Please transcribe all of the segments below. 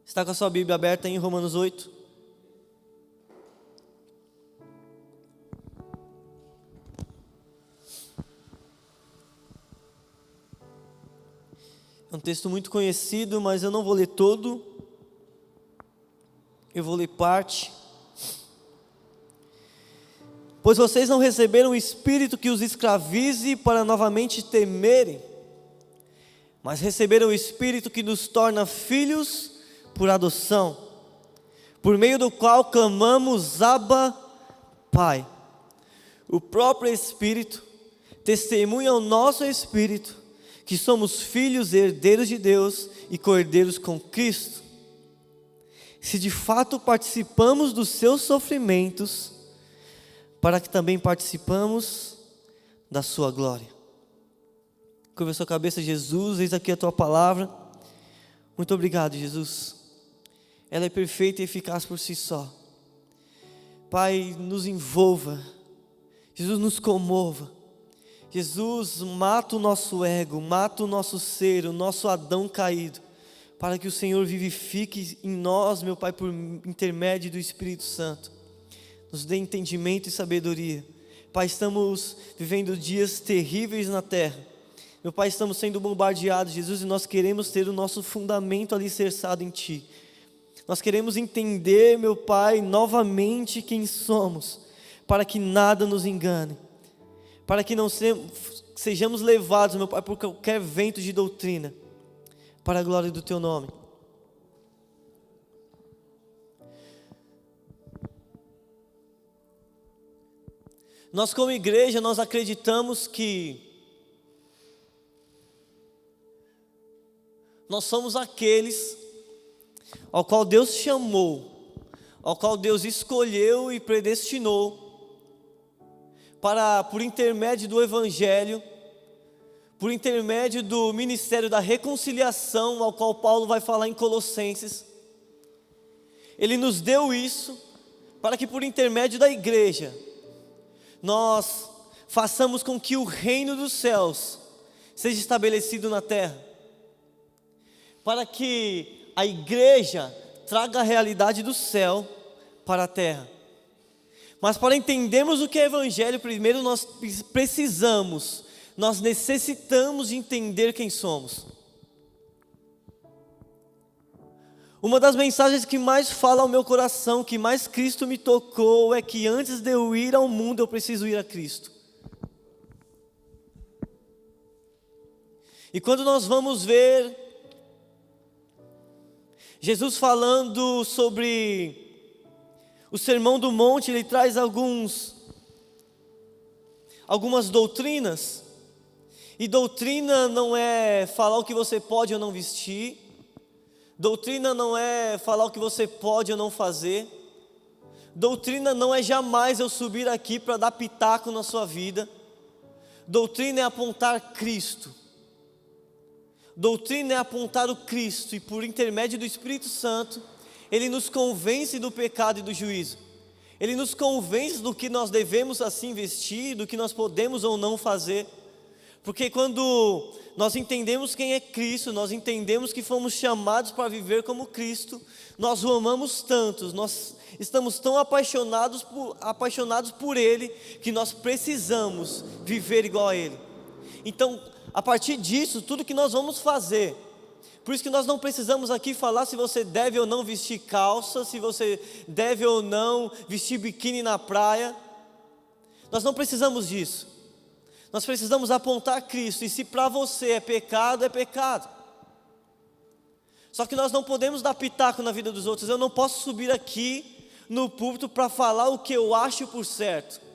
Está com a sua Bíblia aberta em Romanos 8? É um texto muito conhecido, mas eu não vou ler todo. Eu vou ler parte. Pois vocês não receberam o Espírito que os escravize para novamente temerem, mas receberam o Espírito que nos torna filhos por adoção, por meio do qual clamamos Abba, Pai. O próprio Espírito testemunha ao nosso Espírito que somos filhos e herdeiros de Deus e co-herdeiros com Cristo. Se de fato participamos dos seus sofrimentos, para que também participamos da sua glória. Curva a sua cabeça, Jesus, eis aqui a tua palavra. Muito obrigado, Jesus. Ela é perfeita e eficaz por si só. Pai, nos envolva. Jesus, nos comova. Jesus, mata o nosso ego, mata o nosso ser, o nosso Adão caído, para que o Senhor vivifique em nós, meu Pai, por intermédio do Espírito Santo. Nos dê entendimento e sabedoria. Pai, estamos vivendo dias terríveis na terra. Meu Pai, estamos sendo bombardeados, Jesus, e nós queremos ter o nosso fundamento alicerçado em Ti. Nós queremos entender, meu Pai, novamente quem somos, para que nada nos engane, para que não sejamos levados, meu Pai, por qualquer vento de doutrina, para a glória do Teu nome. Nós como igreja, nós acreditamos que nós somos aqueles ao qual Deus chamou, ao qual Deus escolheu e predestinou para, por intermédio do Evangelho, por intermédio do ministério da reconciliação, ao qual Paulo vai falar em Colossenses. Ele nos deu isso para que por intermédio da igreja nós façamos com que o reino dos céus seja estabelecido na terra, para que a igreja traga a realidade do céu para a terra. Mas para entendermos o que é evangelho, primeiro nós necessitamos de entender quem somos. Uma das mensagens que mais fala ao meu coração, que mais Cristo me tocou, é que antes de eu ir ao mundo, eu preciso ir a Cristo. E quando nós vamos ver Jesus falando sobre o Sermão do Monte, ele traz algumas doutrinas. E doutrina não é falar o que você pode ou não vestir. Doutrina não é falar o que você pode ou não fazer. Doutrina não é jamais eu subir aqui para dar pitaco na sua vida. Doutrina é apontar Cristo. Doutrina é apontar o Cristo, e por intermédio do Espírito Santo, Ele nos convence do pecado e do juízo. Ele nos convence do que nós devemos assim vestir, do que nós podemos ou não fazer. Porque quando nós entendemos quem é Cristo, nós entendemos que fomos chamados para viver como Cristo, nós o amamos tanto, nós estamos tão apaixonados por Ele, que nós precisamos viver igual a Ele. Então, a partir disso, tudo que nós vamos fazer, por isso que nós não precisamos aqui falar se você deve ou não vestir calça, se você deve ou não vestir biquíni na praia. Nós não precisamos disso. Nós precisamos apontar Cristo, e se para você é pecado, é pecado. Só que nós não podemos dar pitaco na vida dos outros. Eu não posso subir aqui no púlpito para falar o que eu acho por certo.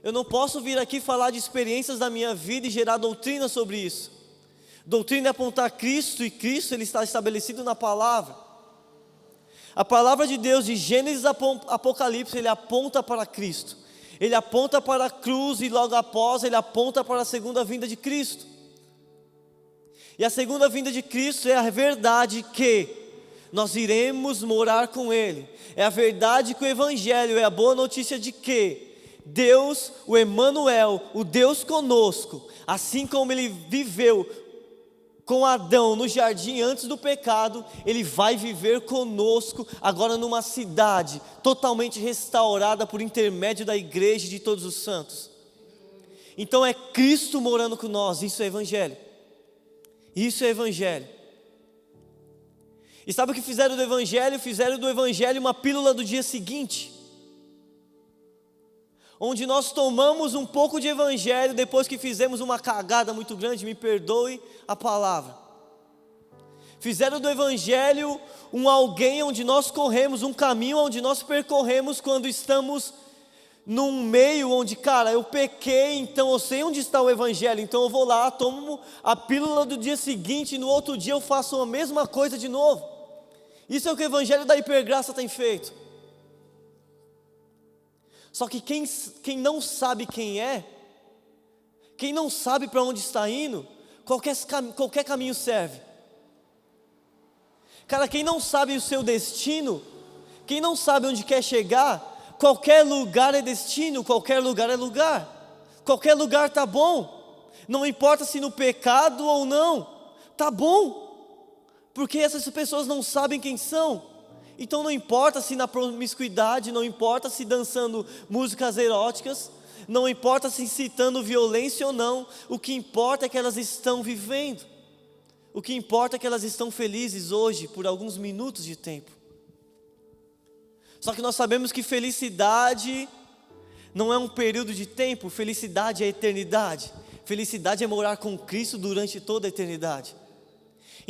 Eu não posso vir aqui falar de experiências da minha vida e gerar doutrina sobre isso. Doutrina é apontar Cristo, e Cristo ele está estabelecido na palavra. A palavra de Deus, de Gênesis a Apocalipse, ele aponta para Cristo. Ele aponta para a cruz, e logo após ele aponta para a segunda vinda de Cristo. E a segunda vinda de Cristo é a verdade que nós iremos morar com Ele. É a verdade que o Evangelho é a boa notícia de que Deus, o Emanuel, o Deus conosco, assim como Ele viveu com Adão no jardim antes do pecado, Ele vai viver conosco agora numa cidade totalmente restaurada por intermédio da igreja de todos os santos. Então é Cristo morando com nós, isso é evangelho. Isso é evangelho. E sabe o que fizeram do evangelho? Fizeram do evangelho uma pílula do dia seguinte, onde nós tomamos um pouco de evangelho depois que fizemos uma cagada muito grande, me perdoe a palavra. Fizeram do evangelho um alguém onde nós corremos, um caminho onde nós percorremos quando estamos num meio onde, cara, eu pequei, então eu sei onde está o evangelho, então eu vou lá, tomo a pílula do dia seguinte e no outro dia eu faço a mesma coisa de novo. Isso é o que o evangelho da hipergraça tem feito. Só que quem não sabe quem é, quem não sabe para onde está indo, qualquer caminho serve. Cara, quem não sabe o seu destino, quem não sabe onde quer chegar, qualquer lugar é destino, qualquer lugar é lugar. Qualquer lugar tá bom, não importa se no pecado ou não, tá bom, porque essas pessoas não sabem quem são. Então não importa se na promiscuidade, não importa se dançando músicas eróticas, não importa se incitando violência ou não, o que importa é que elas estão vivendo. O que importa é que elas estão felizes hoje por alguns minutos de tempo. Só que nós sabemos que felicidade não é um período de tempo, felicidade é eternidade. Felicidade é morar com Cristo durante toda a eternidade.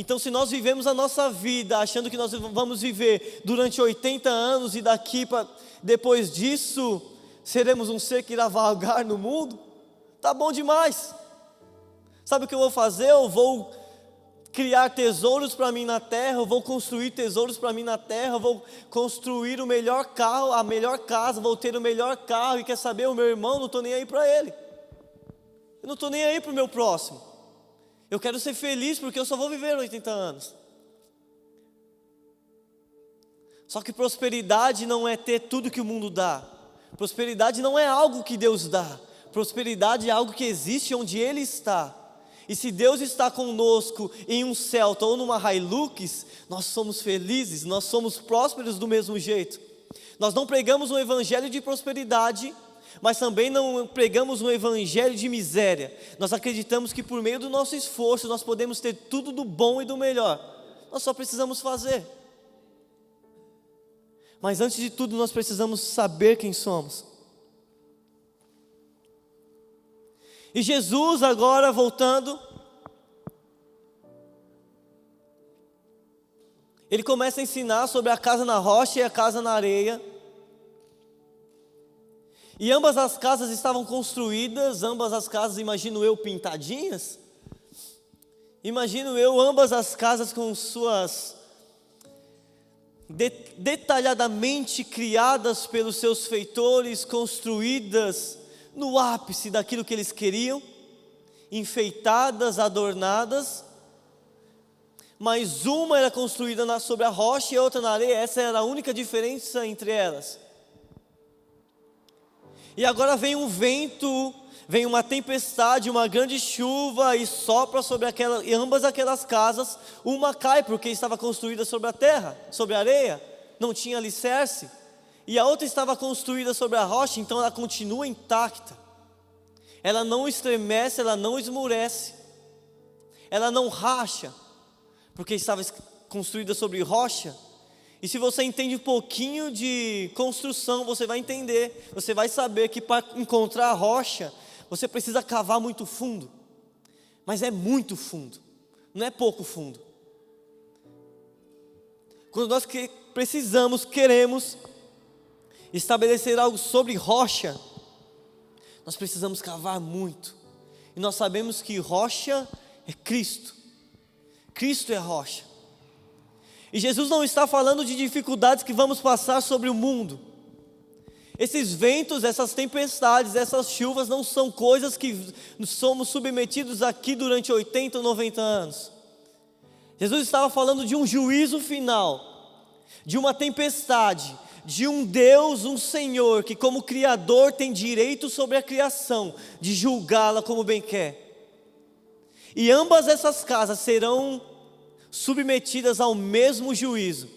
Então se nós vivemos a nossa vida achando que nós vamos viver durante 80 anos e depois disso seremos um ser que irá vagar no mundo, tá bom demais. Sabe o que eu vou fazer? Eu vou criar tesouros para mim na terra, eu vou construir tesouros para mim na terra, eu vou construir o melhor carro, a melhor casa, vou ter o melhor carro, e quer saber, o meu irmão, não estou nem aí para ele, eu não estou nem aí para o meu próximo. Eu quero ser feliz porque eu só vou viver 80 anos. Só que prosperidade não é ter tudo que o mundo dá. Prosperidade não é algo que Deus dá. Prosperidade é algo que existe onde Ele está. E se Deus está conosco em um Celta ou numa Hilux, nós somos felizes, nós somos prósperos do mesmo jeito. Nós não pregamos um evangelho de prosperidade, mas também não pregamos um evangelho de miséria. Nós acreditamos que por meio do nosso esforço nós podemos ter tudo do bom e do melhor. Nós só precisamos fazer. Mas antes de tudo nós precisamos saber quem somos. E Jesus agora voltando, Ele começa a ensinar sobre a casa na rocha e a casa na areia. E ambas as casas estavam construídas, ambas as casas, imagino eu, pintadinhas. Imagino eu, ambas as casas com suas detalhadamente criadas pelos seus feitores, construídas no ápice daquilo que eles queriam, enfeitadas, adornadas. Mas uma era construída sobre a rocha e a outra na areia, essa era a única diferença entre elas. E agora vem um vento, vem uma tempestade, uma grande chuva e sopra sobre ambas aquelas casas. Uma cai porque estava construída sobre a terra, sobre a areia, não tinha alicerce. E a outra estava construída sobre a rocha, então ela continua intacta. Ela não estremece, ela não esmurece, ela não racha, porque estava construída sobre rocha. E se você entende um pouquinho de construção, você vai entender, você vai saber que para encontrar a rocha, você precisa cavar muito fundo. Mas é muito fundo, não é pouco fundo. Quando nós queremos estabelecer algo sobre rocha, nós precisamos cavar muito. E nós sabemos que rocha é Cristo. Cristo é a rocha. E Jesus não está falando de dificuldades que vamos passar sobre o mundo. Esses ventos, essas tempestades, essas chuvas não são coisas que somos submetidos aqui durante 80 ou 90 anos. Jesus estava falando de um juízo final, de uma tempestade, de um Deus, um Senhor, que como Criador tem direito sobre a criação, de julgá-la como bem quer. E ambas essas casas serão submetidas ao mesmo juízo.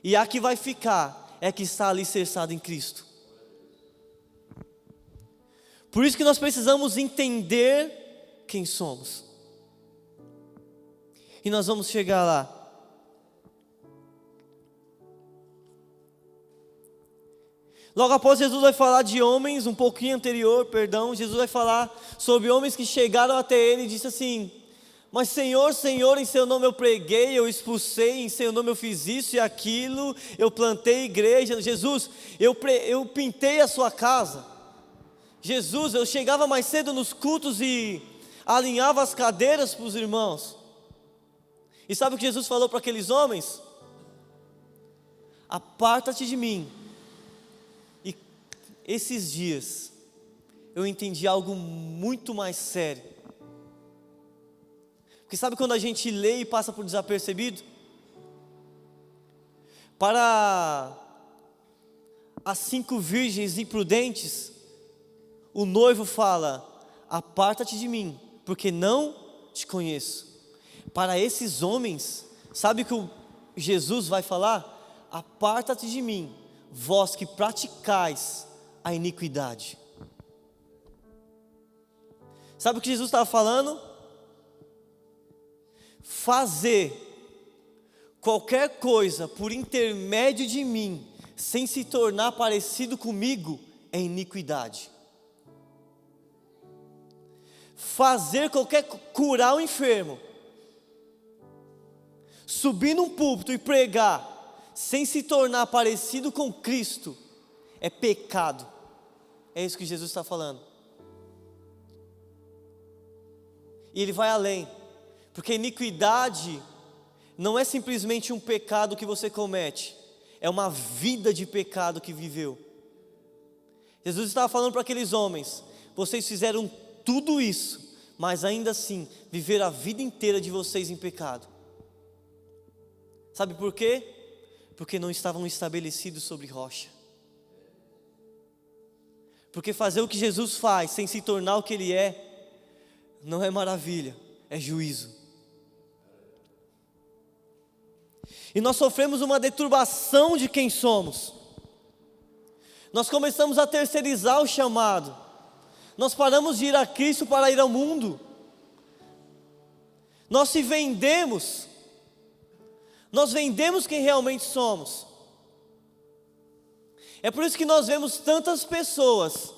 E a que vai ficar é a que está alicerçada em Cristo. Por isso que nós precisamos entender quem somos. E nós vamos chegar lá. Logo após, Jesus vai falar de homens, um pouquinho anterior, perdão, Jesus vai falar sobre homens que chegaram até ele e disse assim: mas Senhor, Senhor, em seu nome eu preguei, eu expulsei, em seu nome eu fiz isso e aquilo, eu plantei igreja. Jesus, eu pintei a sua casa. Jesus, eu chegava mais cedo nos cultos e alinhava as cadeiras para os irmãos. E sabe o que Jesus falou para aqueles homens? Aparta-te de mim. E esses dias eu entendi algo muito mais sério. Porque sabe quando a gente lê e passa por desapercebido? Para as 5 virgens imprudentes, o noivo fala: aparta-te de mim, porque não te conheço. Para esses homens, sabe o que Jesus vai falar? Aparta-te de mim, vós que praticais a iniquidade. Sabe o que Jesus estava falando? Fazer qualquer coisa por intermédio de mim, sem se tornar parecido comigo, é iniquidade. Curar o enfermo, subir num púlpito e pregar, sem se tornar parecido com Cristo, é pecado. É isso que Jesus está falando. E ele vai além, porque iniquidade não é simplesmente um pecado que você comete, é uma vida de pecado que viveu. Jesus estava falando para aqueles homens: vocês fizeram tudo isso, mas ainda assim viveram a vida inteira de vocês em pecado. Sabe por quê? Porque não estavam estabelecidos sobre rocha. Porque fazer o que Jesus faz sem se tornar o que Ele é, não é maravilha, é juízo. E nós sofremos uma deturbação de quem somos. Nós começamos a terceirizar o chamado. Nós paramos de ir a Cristo para ir ao mundo. Nós se vendemos. Nós vendemos quem realmente somos. É por isso que nós vemos tantas pessoas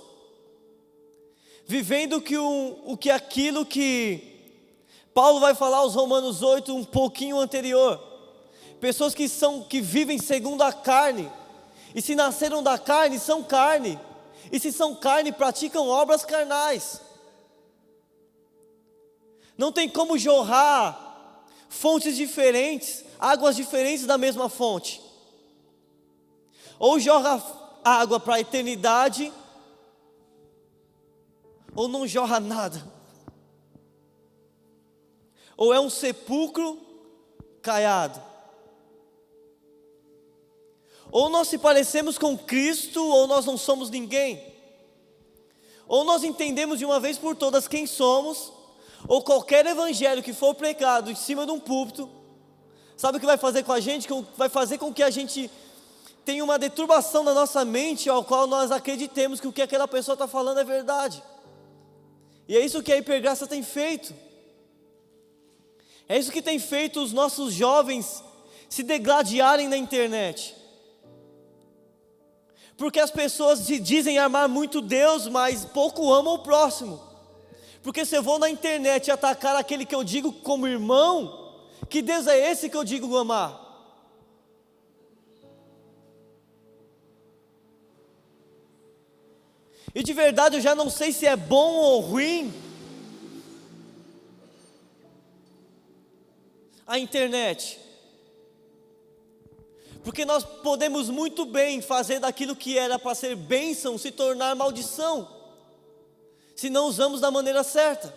vivendo aquilo que Paulo vai falar aos Romanos 8, um pouquinho anterior. Pessoas que vivem segundo a carne. E se nasceram da carne, são carne. E se são carne, praticam obras carnais. Não tem como jorrar fontes diferentes, águas diferentes da mesma fonte. Ou jorra água para a eternidade, ou não jorra nada. Ou é um sepulcro caiado. Ou nós se parecemos com Cristo, ou nós não somos ninguém. Ou nós entendemos de uma vez por todas quem somos, ou qualquer evangelho que for pregado em cima de um púlpito, sabe o que vai fazer com a gente? Vai fazer com que a gente tenha uma deturbação na nossa mente, ao qual nós acreditemos que o que aquela pessoa está falando é verdade. E é isso que a Hipergraça tem feito. É isso que tem feito os nossos jovens se degladiarem na internet. Porque as pessoas dizem amar muito Deus, mas pouco amam o próximo. Porque se eu vou na internet atacar aquele que eu digo como irmão, que Deus é esse que eu digo amar? E de verdade eu já não sei se é bom ou ruim a internet. Porque nós podemos muito bem fazer daquilo que era para ser bênção se tornar maldição, se não usamos da maneira certa.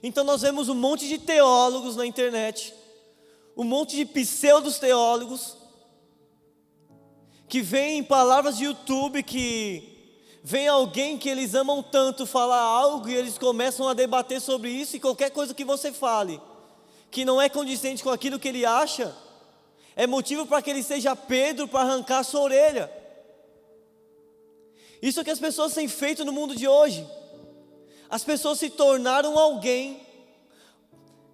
Então nós vemos um monte de teólogos na internet, um monte de pseudos teólogos, que veem palavras de YouTube, que vem alguém que eles amam tanto falar algo e eles começam a debater sobre isso, e qualquer coisa que você fale, que não é condizente com aquilo que ele acha, é motivo para que ele seja Pedro para arrancar a sua orelha. Isso é o que as pessoas têm feito no mundo de hoje. As pessoas se tornaram alguém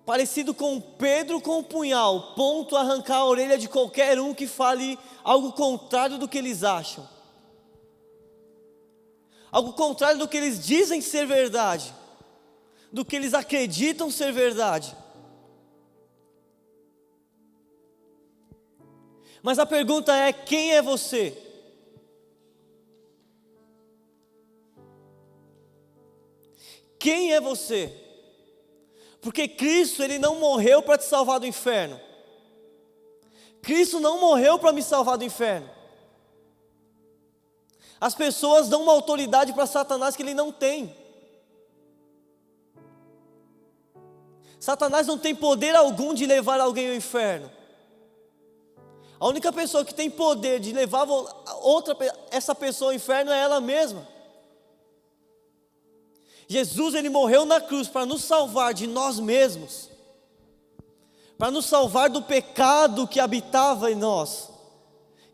parecido com Pedro com um punhal, ponto a arrancar a orelha de qualquer um que fale algo contrário do que eles acham, algo contrário do que eles dizem ser verdade, do que eles acreditam ser verdade. Mas a pergunta é: quem é você? Quem é você? Porque Cristo, Ele não morreu para te salvar do inferno. Cristo não morreu para me salvar do inferno. As pessoas dão uma autoridade para Satanás que ele não tem. Satanás não tem poder algum de levar alguém ao inferno. A única pessoa que tem poder de levar essa pessoa ao inferno é ela mesma. Jesus, Ele morreu na cruz para nos salvar de nós mesmos, para nos salvar do pecado que habitava em nós,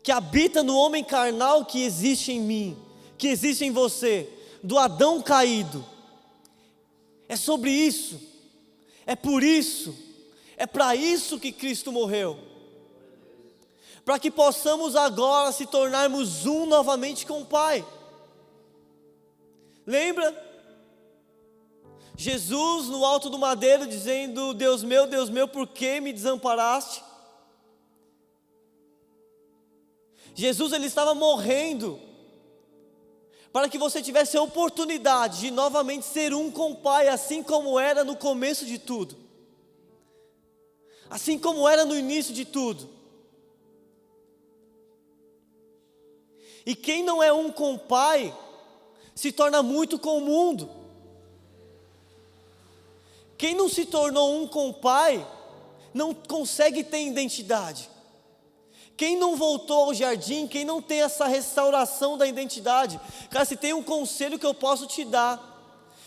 que habita no homem carnal que existe em mim, que existe em você, do Adão caído. É sobre isso, é por isso, é para isso que Cristo morreu, para que possamos agora se tornarmos um novamente com o Pai. Lembra? Jesus no alto do madeiro dizendo: Deus meu, por que me desamparaste? Jesus, Ele estava morrendo para que você tivesse a oportunidade de novamente ser um com o Pai, assim como era no começo de tudo, assim como era no início de tudo. E quem não é um com o Pai, se torna muito com o mundo. Quem não se tornou um com o Pai, não consegue ter identidade. Quem não voltou ao jardim, quem não tem essa restauração da identidade, cara, se tem um conselho que eu posso te dar,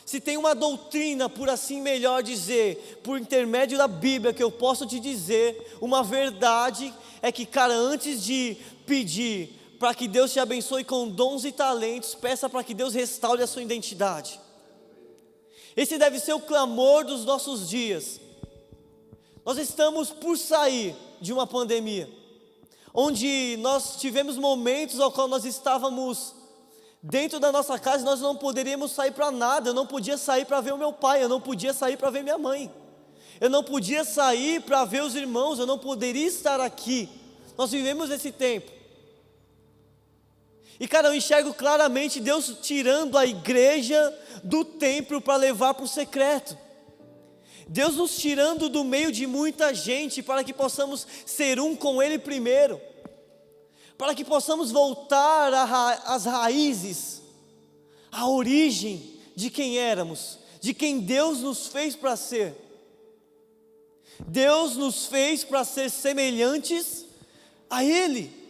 se tem uma doutrina, por assim melhor dizer, por intermédio da Bíblia, que eu posso te dizer, uma verdade, é que, cara, antes de pedir para que Deus te abençoe com dons e talentos, peça para que Deus restaure a sua identidade. Esse deve ser o clamor dos nossos dias. Nós estamos por sair de uma pandemia, onde nós tivemos momentos ao qual nós estávamos dentro da nossa casa e nós não poderíamos sair para nada. Eu não podia sair para ver o meu pai, eu não podia sair para ver minha mãe, eu não podia sair para ver os irmãos, eu não poderia estar aqui. Nós vivemos esse tempo. E, cara, eu enxergo claramente Deus tirando a igreja do templo para levar para o secreto. Deus nos tirando do meio de muita gente para que possamos ser um com Ele primeiro, para que possamos voltar às raízes, à origem de quem éramos, de quem Deus nos fez para ser. Deus nos fez para ser semelhantes a Ele.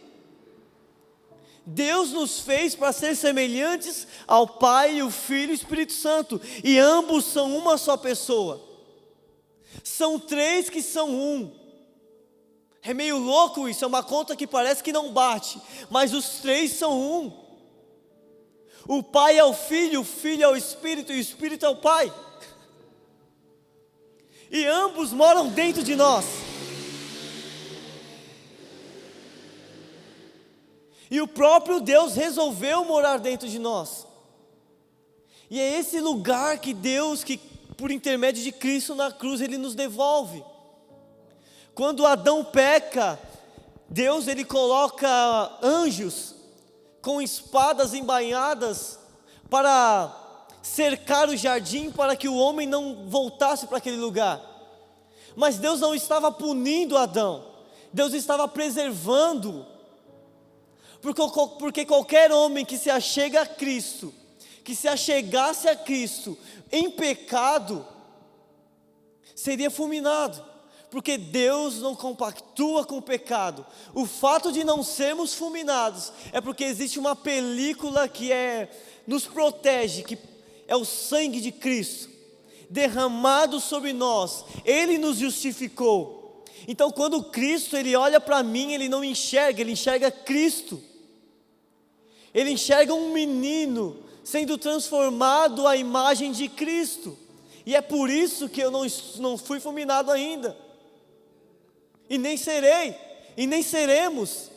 Deus nos fez para ser semelhantes ao Pai, o Filho e o Espírito Santo, e ambos são uma só pessoa. São três que são um. É meio louco isso, é uma conta que parece que não bate, mas os três são um. O Pai é o Filho é o Espírito e o Espírito é o Pai. E ambos moram dentro de nós. E o próprio Deus resolveu morar dentro de nós. E é esse lugar que Deus, que por intermédio de Cristo na cruz, Ele nos devolve. Quando Adão peca, Deus, Ele coloca anjos com espadas embainhadas para cercar o jardim, para que o homem não voltasse para aquele lugar. Mas Deus não estava punindo Adão, Deus estava preservando. Porque qualquer homem que se achega a Cristo, que se achegasse a Cristo em pecado, seria fulminado. Porque Deus não compactua com o pecado. O fato de não sermos fulminados é porque existe uma película que é nos protege, que é o sangue de Cristo, derramado sobre nós, Ele nos justificou. Então quando Cristo, Ele olha para mim, Ele não enxerga, Ele enxerga Cristo. Ele enxerga um menino sendo transformado à imagem de Cristo. E é por isso que eu não fui fulminado ainda. E nem serei, e nem seremos.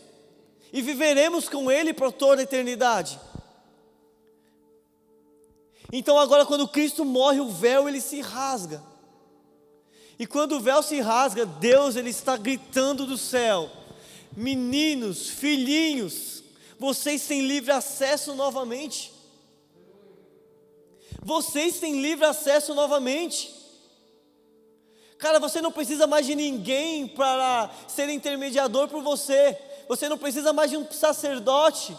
E viveremos com Ele por toda a eternidade. Então agora quando Cristo morre, o véu ele se rasga. E quando o véu se rasga, Deus ele está gritando do céu: meninos, filhinhos, vocês têm livre acesso novamente. Vocês têm livre acesso novamente. Cara, você não precisa mais de ninguém para ser intermediador por você. Você não precisa mais de um sacerdote.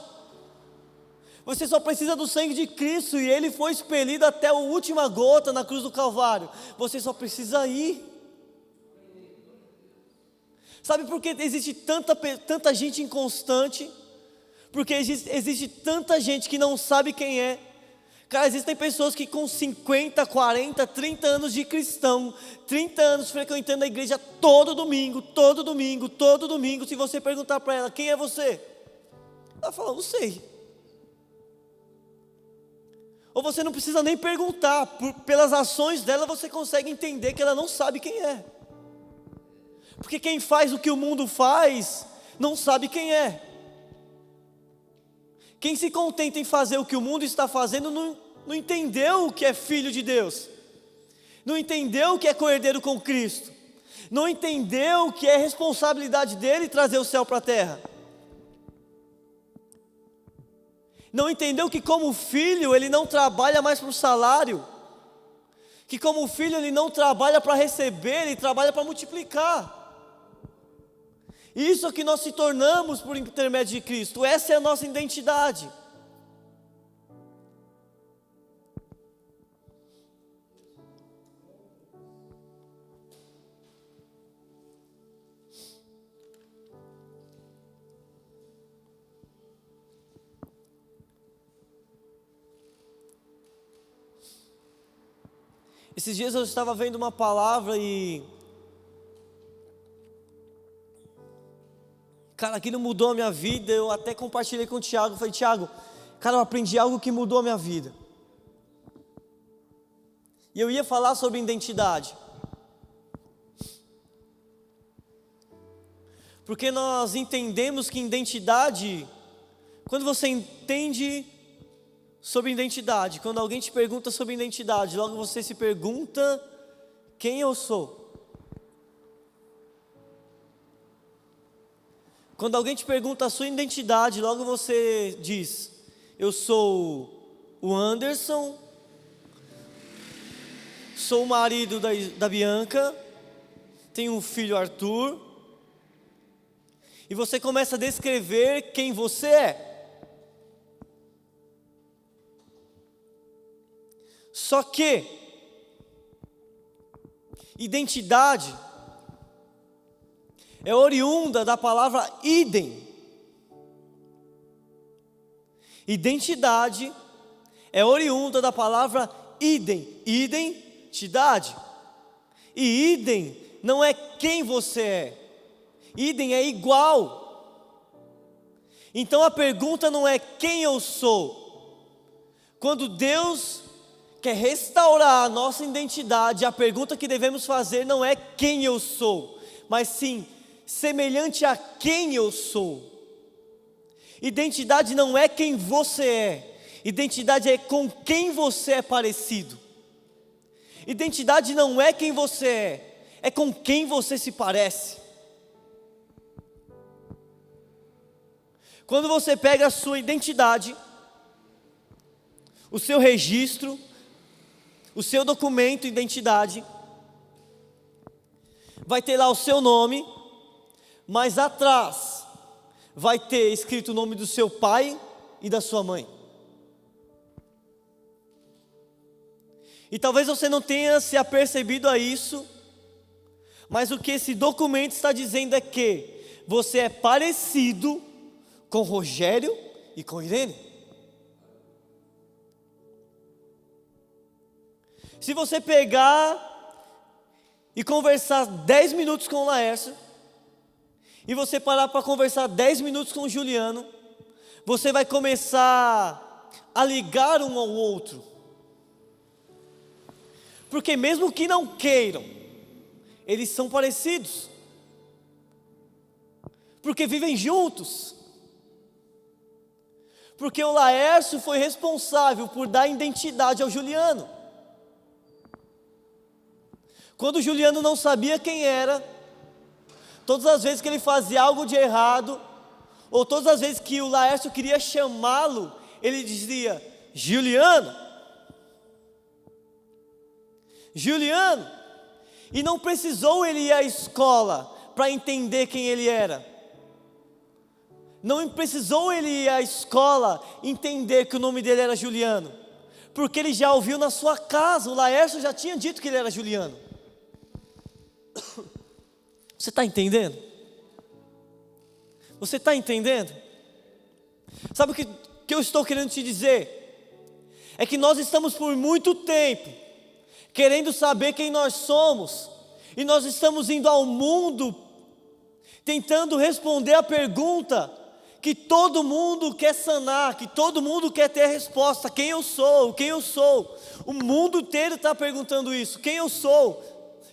Você só precisa do sangue de Cristo, e Ele foi expelido até a última gota na cruz do Calvário. Você só precisa ir. Sabe por que existe tanta gente inconstante? Porque existe tanta gente que não sabe quem é. Cara, existem pessoas que com 50, 40, 30 anos de cristão, 30 anos frequentando a igreja todo domingo, se você perguntar para ela: quem é você? Ela fala: não sei. Ou você não precisa nem perguntar, pelas ações dela você consegue entender que ela não sabe quem é. Porque quem faz o que o mundo faz, não sabe quem é. Quem se contenta em fazer o que o mundo está fazendo, não entendeu o que é filho de Deus. Não entendeu o que é co-herdeiro com Cristo. Não entendeu o que é responsabilidade dele trazer o céu para a terra. Não entendeu que como filho ele não trabalha mais para o salário, que como filho ele não trabalha para receber, ele trabalha para multiplicar. Isso é que nós se tornamos por intermédio de Cristo. Essa é a nossa identidade. Esses dias eu estava vendo uma palavra e... cara, aquilo mudou a minha vida. Eu até compartilhei com o Tiago. Falei: Tiago, cara, eu aprendi algo que mudou a minha vida. E eu ia falar sobre identidade. Porque nós entendemos que identidade... quando você entende sobre identidade, quando alguém te pergunta sobre identidade, logo você se pergunta: quem eu sou? Quando alguém te pergunta a sua identidade, logo você diz: eu sou o Anderson, sou o marido da Bianca, tenho um filho, Arthur. E você começa a descrever quem você é. Só que identidade é oriunda da palavra idem. Identidade é oriunda da palavra idem. Identidade. E idem não é quem você é. Idem é igual. Então a pergunta não é quem eu sou. Quando Deus quer restaurar a nossa identidade, a pergunta que devemos fazer não é quem eu sou, mas sim semelhante a quem eu sou. Identidade não é quem você é, identidade é com quem você é parecido. Identidade não é quem você é com quem você se parece. Quando você pega a sua identidade, o seu registro, o seu documento de identidade, vai ter lá o seu nome, mas atrás vai ter escrito o nome do seu pai e da sua mãe. E talvez você não tenha se apercebido a isso, mas o que esse documento está dizendo é que você é parecido com Rogério e com Irene. Se você pegar e conversar 10 minutos com o Laércio, e você parar para conversar 10 minutos com o Juliano, você vai começar a ligar um ao outro. Porque mesmo que não queiram, eles são parecidos. Porque vivem juntos. Porque o Laércio foi responsável por dar identidade ao Juliano. Quando o Juliano não sabia quem era, todas as vezes que ele fazia algo de errado, ou todas as vezes que o Laércio queria chamá-lo, ele dizia: Juliano, Juliano. E não precisou ele ir à escola para entender quem ele era. Não precisou ele ir à escola entender que o nome dele era Juliano, porque ele já ouviu na sua casa, o Laércio já tinha dito que ele era Juliano. Você está entendendo? Você está entendendo? Sabe o que eu estou querendo te dizer? É que nós estamos por muito tempo querendo saber quem nós somos, e nós estamos indo ao mundo tentando responder a pergunta que todo mundo quer sanar, que todo mundo quer ter a resposta: quem eu sou, quem eu sou. O mundo inteiro está perguntando isso: quem eu sou,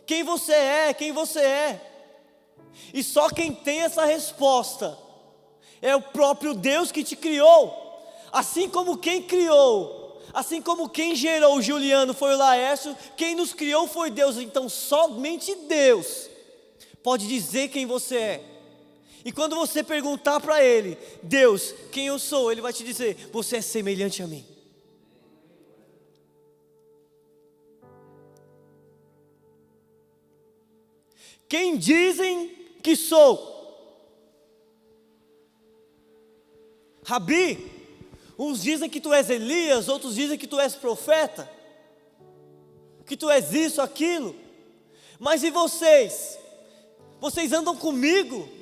quem você é, quem você é. E só quem tem essa resposta é o próprio Deus que te criou. Assim como quem criou, assim como quem gerou o Juliano foi o Laércio, quem nos criou foi Deus. Então somente Deus pode dizer quem você é. E quando você perguntar para Ele: Deus, quem eu sou? Ele vai te dizer: você é semelhante a mim. Quem dizem que sou? Rabi, uns dizem que tu és Elias, outros dizem que tu és profeta, que tu és isso, aquilo. Mas e vocês? Vocês andam comigo?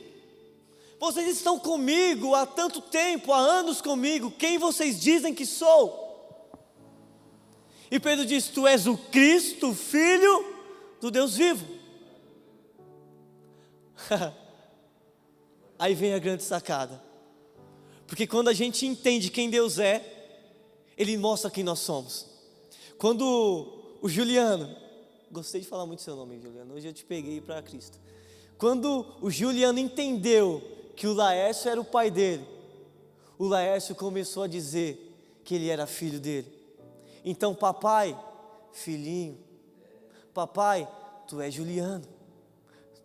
Vocês estão comigo há tanto tempo, há anos comigo. Quem vocês dizem que sou? E Pedro diz: tu és o Cristo, Filho do Deus vivo. Aí vem a grande sacada. Porque quando a gente entende quem Deus é, Ele mostra quem nós somos. Quando o Juliano, gostei de falar muito seu nome, Juliano, hoje eu te peguei para Cristo. Quando o Juliano entendeu que o Laércio era o pai dele, o Laércio começou a dizer que ele era filho dele. Então, papai, filhinho, papai, tu és Juliano,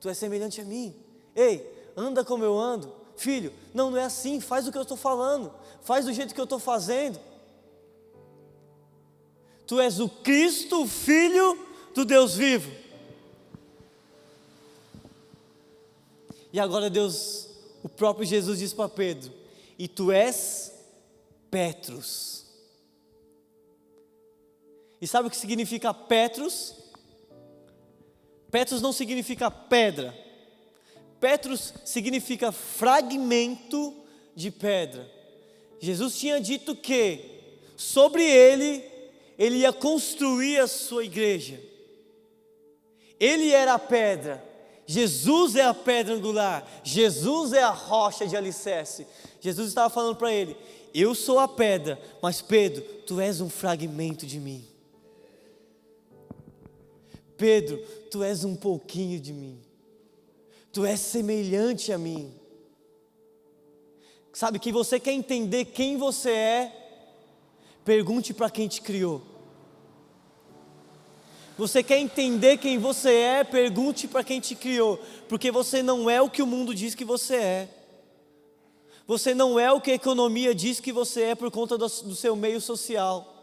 tu és semelhante a mim. Ei, anda como eu ando. Filho, não é assim, faz o que eu estou falando, faz do jeito que eu estou fazendo. Tu és o Cristo, o Filho do Deus vivo. E agora Deus, o próprio Jesus diz para Pedro: e tu és Petrus. E sabe o que significa Petrus? Petrus não significa pedra. Petrus significa fragmento de pedra. Jesus tinha dito que sobre ele ia construir a sua igreja. Ele era a pedra. Jesus é a pedra angular. Jesus é a rocha de alicerce. Jesus estava falando para ele: eu sou a pedra, mas Pedro, tu és um fragmento de mim. Pedro, tu és um pouquinho de mim. Tu és semelhante a mim. Sabe que você quer entender quem você é? Pergunte para quem te criou. Você quer entender quem você é? Pergunte para quem te criou. Porque você não é o que o mundo diz que você é. Você não é o que a economia diz que você é por conta do seu meio social.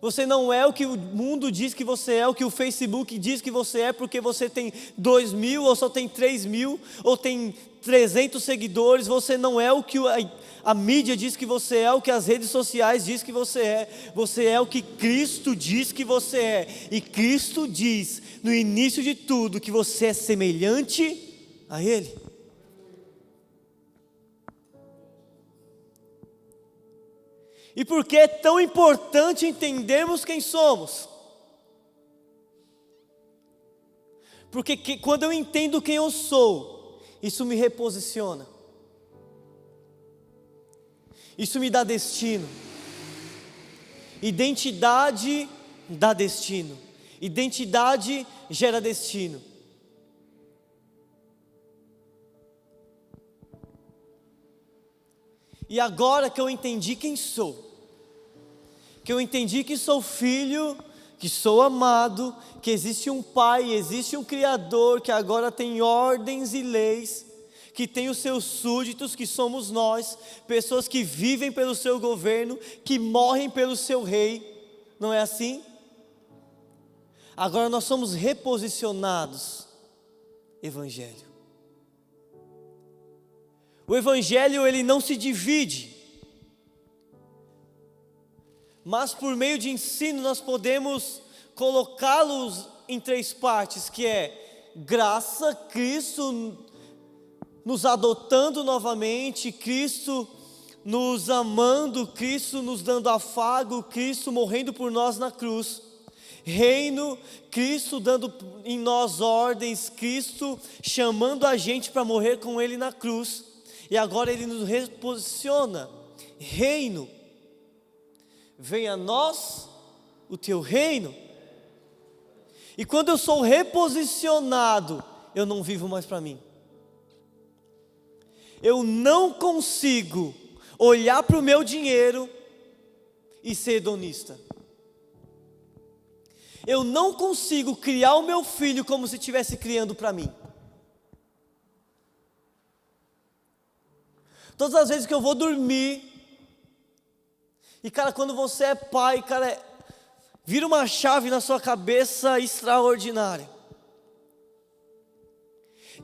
Você não é o que o mundo diz que você é, o que o Facebook diz que você é, porque você tem 2.000, ou só tem 3.000, ou tem 300 seguidores. Você não é o que a mídia diz que você é, o que as redes sociais diz que você é. Você é o que Cristo diz que você é. E Cristo diz, no início de tudo, que você é semelhante a Ele. E por que é tão importante entendermos quem somos? Porque quando eu entendo quem eu sou, isso me reposiciona. Isso me dá destino. Identidade dá destino. Identidade gera destino. E agora que eu entendi quem sou, que eu entendi que sou filho, que sou amado, que existe um Pai, existe um Criador, que agora tem ordens e leis, que tem os seus súditos, que somos nós, pessoas que vivem pelo seu governo, que morrem pelo seu rei, não é assim? Agora nós somos reposicionados. Evangelho. O Evangelho, ele não se divide, mas por meio de ensino nós podemos colocá-los em 3 partes, que é graça, Cristo nos adotando novamente, Cristo nos amando, Cristo nos dando afago, Cristo morrendo por nós na cruz. Reino, Cristo dando em nós ordens, Cristo chamando a gente para morrer com Ele na cruz. E agora Ele nos reposiciona. Reino, venha a nós o teu reino. E quando eu sou reposicionado, eu não vivo mais para mim. Eu não consigo olhar para o meu dinheiro e ser hedonista. Eu não consigo criar o meu filho como se estivesse criando para mim. Todas as vezes que eu vou dormir, e cara, quando você é pai, cara, vira uma chave na sua cabeça extraordinária.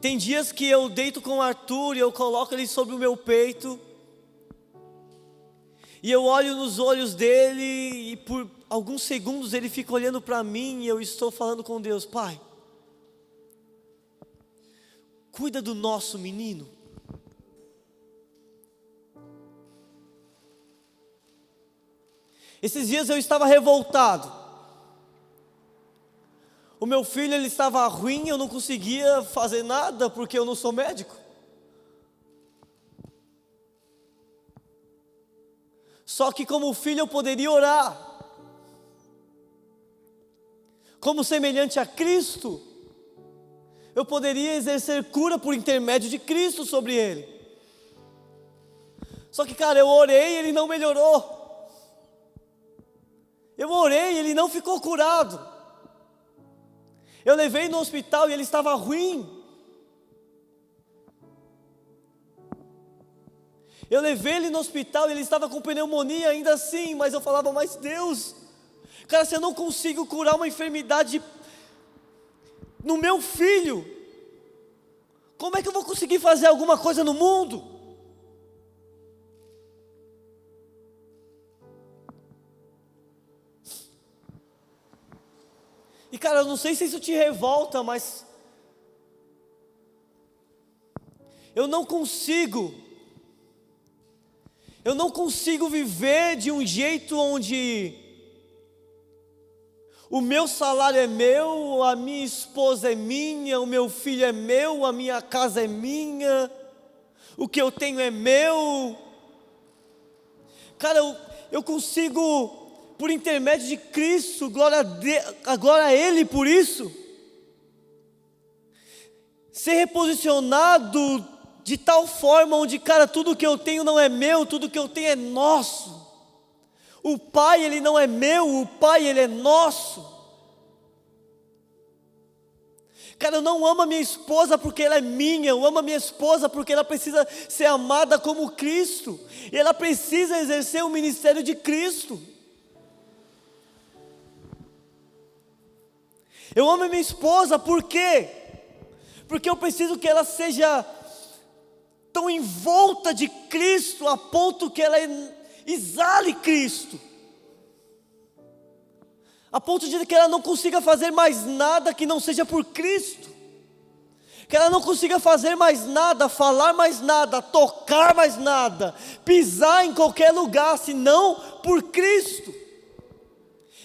Tem dias que eu deito com o Arthur e eu coloco ele sobre o meu peito, e eu olho nos olhos dele, e por alguns segundos ele fica olhando para mim, e eu estou falando com Deus: Pai, cuida do nosso menino. Esses dias eu estava revoltado. O meu filho, ele estava ruim, eu não conseguia fazer nada porque eu não sou médico. Só que como filho eu poderia orar. Como semelhante a Cristo, eu poderia exercer cura por intermédio de Cristo sobre ele. Só que, cara, eu orei e ele não melhorou. Eu orei e ele não ficou curado. Eu levei no hospital e ele estava ruim. Eu levei ele no hospital e ele estava com pneumonia ainda assim, mas eu falava: mas Deus, cara, se eu não consigo curar uma enfermidade no meu filho, como é que eu vou conseguir fazer alguma coisa no mundo? E cara, eu não sei se isso te revolta, mas eu não consigo viver de um jeito onde o meu salário é meu, a minha esposa é minha, o meu filho é meu, a minha casa é minha, o que eu tenho é meu. Cara, eu consigo, por intermédio de Cristo, glória a Ele por isso, ser reposicionado de tal forma onde, cara, tudo que eu tenho não é meu, tudo que eu tenho é nosso. O Pai, Ele não é meu, o Pai, Ele é nosso. Cara, eu não amo a minha esposa porque ela é minha, eu amo a minha esposa porque ela precisa ser amada como Cristo, e ela precisa exercer o ministério de Cristo. Eu amo a minha esposa, por quê? Porque eu preciso que ela seja tão envolta de Cristo, a ponto que ela exale Cristo, a ponto de que ela não consiga fazer mais nada que não seja por Cristo, que ela não consiga fazer mais nada, falar mais nada, tocar mais nada, pisar em qualquer lugar, senão por Cristo.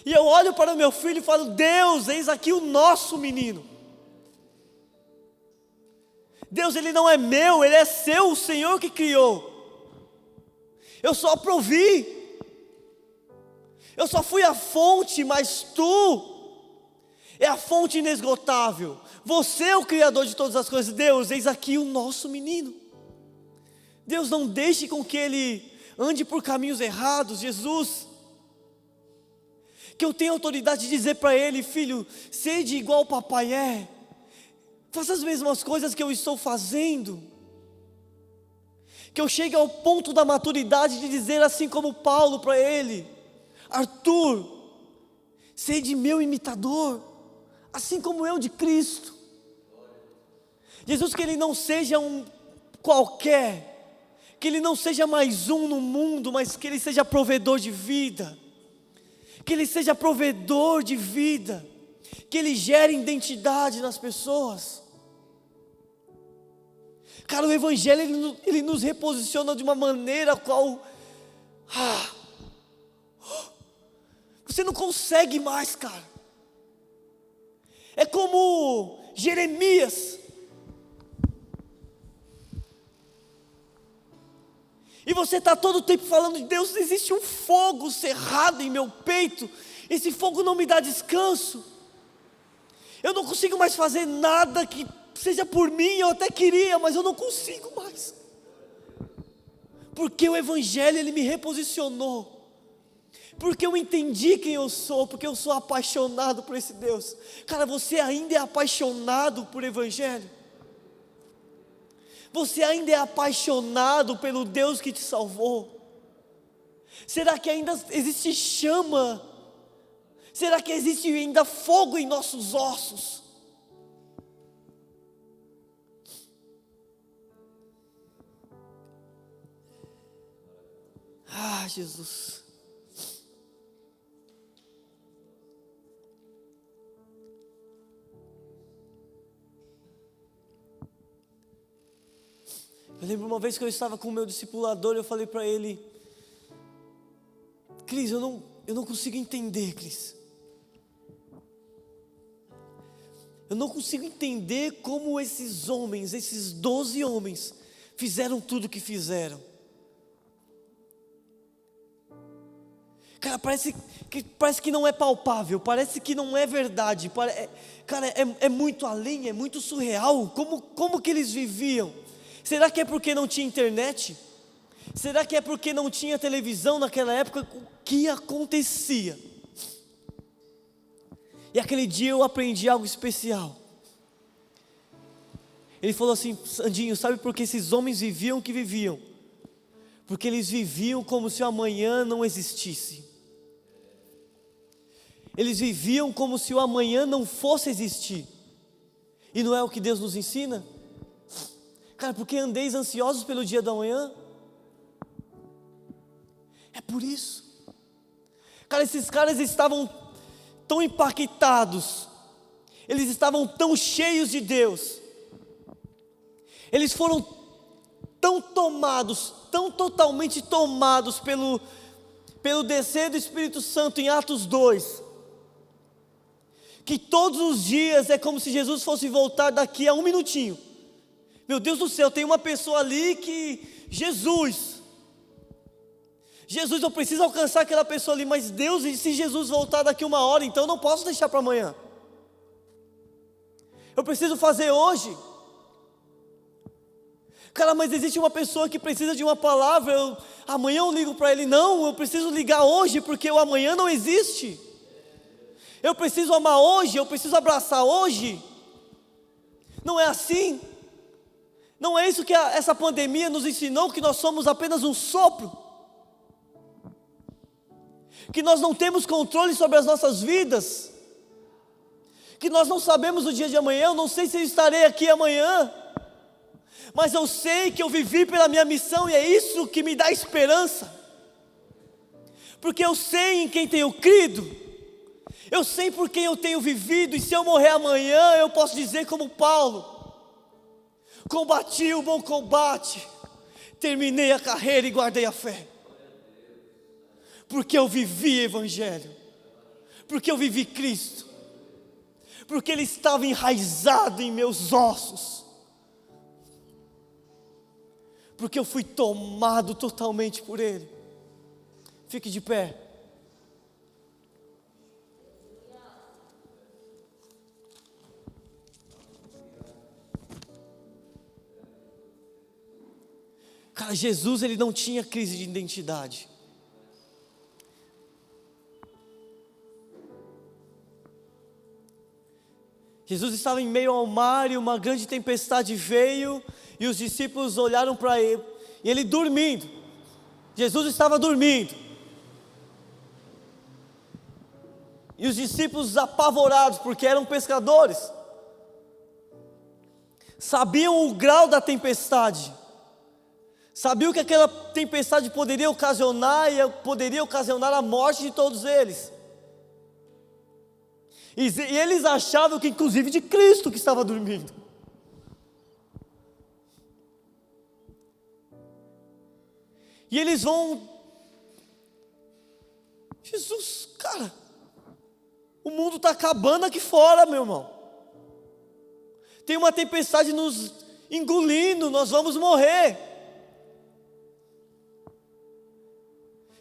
E eu olho para o meu filho e falo: Deus, eis aqui o nosso menino. Deus, Ele não é meu, Ele é seu, o Senhor que criou. Eu só provi, eu só fui a fonte, mas Tu é a fonte inesgotável. Você é o Criador de todas as coisas. Deus, eis aqui o nosso menino. Deus, não deixe com que ele ande por caminhos errados. Jesus, que eu tenha autoridade de dizer para ele: filho, sede igual o papai é, faça as mesmas coisas que eu estou fazendo. Que eu chegue ao ponto da maturidade de dizer assim como Paulo para ele: Arthur, sede meu imitador, assim como eu de Cristo. Jesus, que ele não seja um qualquer, que ele não seja mais um no mundo, mas que ele seja provedor de vida, que ele seja provedor de vida, que ele gere identidade nas pessoas. Cara, o Evangelho ele nos reposiciona de uma maneira qual você não consegue mais, cara. É como Jeremias. E você está todo o tempo falando de Deus, existe um fogo cerrado em meu peito, esse fogo não me dá descanso. Eu não consigo mais fazer nada que seja por mim, eu até queria, mas eu não consigo mais. Porque o Evangelho ele me reposicionou. Porque eu entendi quem eu sou, porque eu sou apaixonado por esse Deus. Cara, você ainda é apaixonado por Evangelho? Você ainda é apaixonado pelo Deus que te salvou? Será que ainda existe chama? Será que existe ainda fogo em nossos ossos? Ah, Jesus. Eu lembro uma vez que eu estava com o meu discipulador, eu falei para ele: Cris, eu não consigo entender, Cris. Eu não consigo entender como esses homens, esses 12 homens, fizeram tudo o que fizeram. Cara, parece que não é palpável, parece que não é verdade. Cara, é muito além, é muito surreal. Como que eles viviam? Será que é porque não tinha internet? Será que é porque não tinha televisão naquela época? O que acontecia? E aquele dia eu aprendi algo especial. Ele falou assim: Sandinho, sabe por que esses homens viviam o que viviam? Porque eles viviam como se o amanhã não existisse. Eles viviam como se o amanhã não fosse existir. E não é o que Deus nos ensina? Cara, porque andeis ansiosos pelo dia da manhã? É por isso. Cara, esses caras estavam tão impactados, eles estavam tão cheios de Deus, eles foram tão tomados, tão totalmente tomados pelo descer do Espírito Santo em Atos 2, que todos os dias é como se Jesus fosse voltar daqui a um minutinho. Meu Deus do céu, tem uma pessoa ali que, Jesus, eu preciso alcançar aquela pessoa ali, mas Deus, e se Jesus voltar daqui uma hora, então eu não posso deixar para amanhã. Eu preciso fazer hoje. Cara, mas existe uma pessoa que precisa de uma palavra, amanhã eu ligo para ele. Não, eu preciso ligar hoje, porque o amanhã não existe. Eu preciso amar hoje, eu preciso abraçar hoje. Não é assim? Não é isso que essa pandemia nos ensinou, que nós somos apenas um sopro? Que nós não temos controle sobre as nossas vidas? Que nós não sabemos o dia de amanhã? Eu não sei se eu estarei aqui amanhã, mas eu sei que eu vivi pela minha missão, e é isso que me dá esperança. Porque eu sei em quem tenho crido, eu sei por quem eu tenho vivido, e se eu morrer amanhã, eu posso dizer como Paulo: combati o bom combate, terminei a carreira e guardei a fé. Porque eu vivi Evangelho, porque eu vivi Cristo, porque Ele estava enraizado em meus ossos. porque eu fui tomado totalmente por Ele. Fique de pé. Cara, Jesus, ele não tinha crise de identidade. Jesus estava em meio ao mar e uma grande tempestade veio e os discípulos olharam para ele e ele dormindo. Jesus estava dormindo. E os discípulos apavorados, porque eram pescadores, sabiam o grau da tempestade, sabiam que aquela tempestade poderia ocasionar a morte de todos eles. E eles achavam que inclusive de Cristo que estava dormindo. E eles vão, Jesus, cara, o mundo está acabando aqui fora, meu irmão. Tem uma tempestade nos engolindo, nós vamos morrer.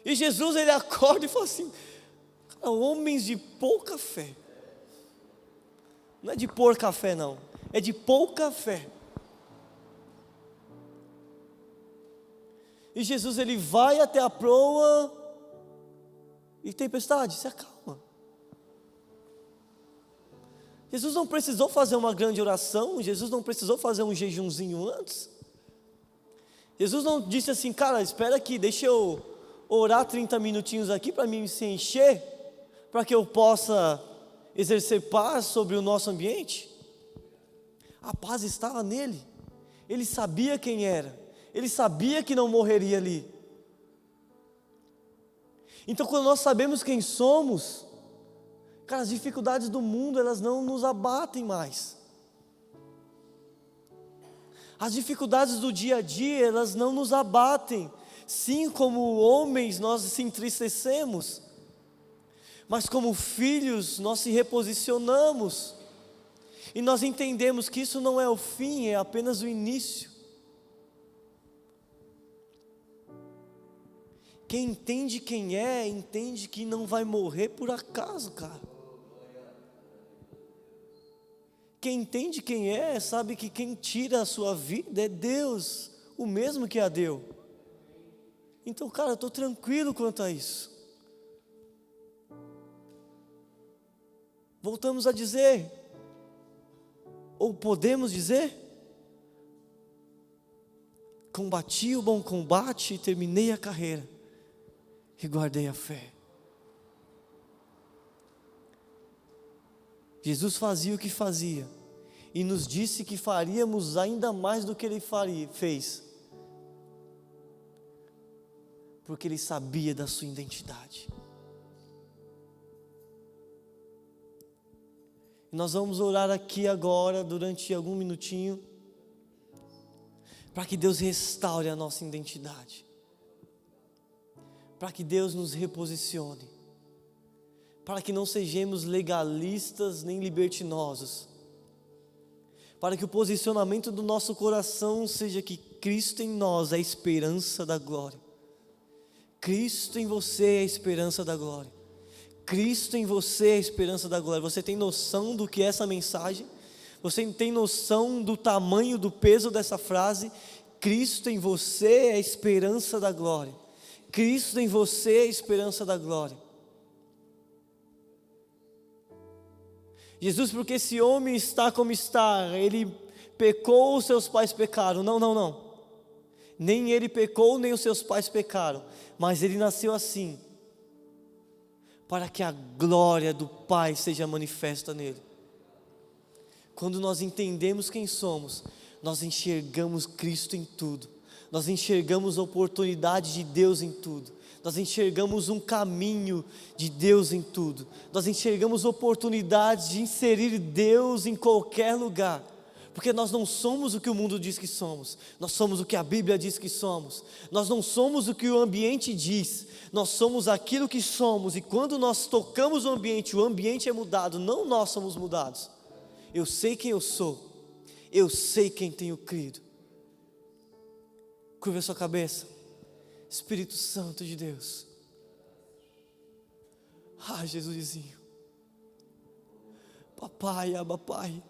E Jesus, ele acorda e fala assim: cara, homens de pouca fé. Não é de pôr café não, é de pouca fé. E Jesus, ele vai até a proa e tempestade, se acalma. Jesus não precisou fazer uma grande oração, Jesus não precisou fazer um jejumzinho antes. Jesus não disse assim: cara, espera aqui, deixa eu orar 30 minutinhos aqui para mim se encher, para que eu possa exercer paz sobre o nosso ambiente. A paz estava nele, ele sabia quem era, ele sabia que não morreria ali. Então, quando nós sabemos quem somos, cara, as dificuldades do mundo, elas não nos abatem mais. As dificuldades do dia a dia, elas não nos abatem. Sim, como homens nós se entristecemos, mas como filhos nós se reposicionamos. E nós entendemos que isso não é o fim, é apenas o início. Quem entende quem é, entende que não vai morrer por acaso, cara. Quem entende quem é, sabe que quem tira a sua vida é Deus, o mesmo que a deu. Então, cara, eu estou tranquilo quanto a isso. Voltamos a dizer, ou podemos dizer: combati o bom combate e terminei a carreira, e guardei a fé. Jesus fazia o que fazia, e nos disse que faríamos ainda mais do que Ele fez, porque Ele sabia da sua identidade. Nós vamos orar aqui agora, durante algum minutinho, para que Deus restaure a nossa identidade, para que Deus nos reposicione, para que não sejamos legalistas nem libertinosos, para que o posicionamento do nosso coração seja que Cristo em nós é a esperança da glória. Cristo em você é a esperança da glória. Cristo em você é a esperança da glória. Você tem noção do que é essa mensagem? Você tem noção do tamanho, do peso dessa frase? Cristo em você é a esperança da glória. Cristo em você é a esperança da glória. Jesus, porque esse homem está como está, ele pecou, os seus pais pecaram. Não. Nem ele pecou, nem os seus pais pecaram, mas ele nasceu assim, para que a glória do Pai seja manifesta nele. Quando nós entendemos quem somos, nós enxergamos Cristo em tudo, nós enxergamos a oportunidade de Deus em tudo, nós enxergamos um caminho de Deus em tudo, nós enxergamos oportunidades de inserir Deus em qualquer lugar, porque nós não somos o que o mundo diz que somos, nós somos o que a Bíblia diz que somos, nós não somos o que o ambiente diz, nós somos aquilo que somos, e quando nós tocamos o ambiente é mudado, não nós somos mudados. Eu sei quem eu sou, eu sei quem tenho crido. Curva a sua cabeça. Espírito Santo de Deus. Ah, Jesusinho. Papai, Abba Pai.